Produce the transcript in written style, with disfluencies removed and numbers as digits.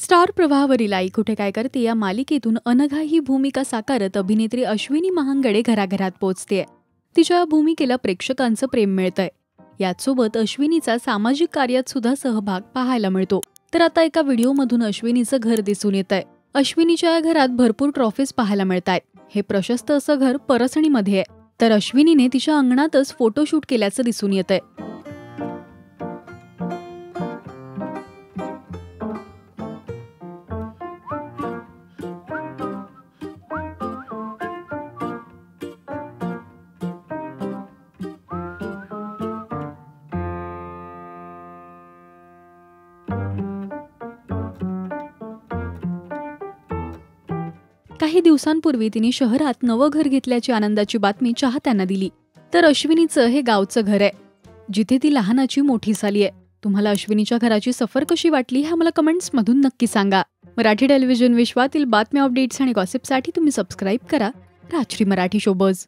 Star प्रवाहावरील आई कुठे काय करते या मालिकेतून अनघा ही भूमिका साकारत अभिनेत्री अश्विनी महांगडे घराघरात पोहोचतेय. तिच्या भूमिकेला प्रेक्षकांचं प्रेम मिळतंय. याचसोबत अश्विनीचा सामाजिक कार्यात सुद्धा सहभाग पाहायला मिळतो. तर आता एका व्हिडिओमधून अश्विनीचं घर दिसून येतंय. अश्विनीच्या या घरात भरपूर ट्रॉफीज पाहायला मिळतायत. हे प्रशस्त असं घर परसणीमध्ये आहे. तर अश्विनीने तिच्या अंगणातच फोटोशूट केल्याचं दिसून येतंय. काही दिवसांपूर्वी तिने शहरात नवं घर घेतल्याची आनंदाची बातमी चाहत्यांना दिली. तर अश्विनीचं हे गावचं घर आहे, जिथे ती लहानाची मोठी झाली आहे. तुम्हाला अश्विनीच्या घराची सफर कशी वाटली हे मला कमेंट्समधून नक्की सांगा. मराठी टेलिव्हिजन विश्वातील बातम्या, अपडेट्स आणि गॉसिपसाठी तुम्ही सबस्क्राईब करा राजश्री मराठी शोबज.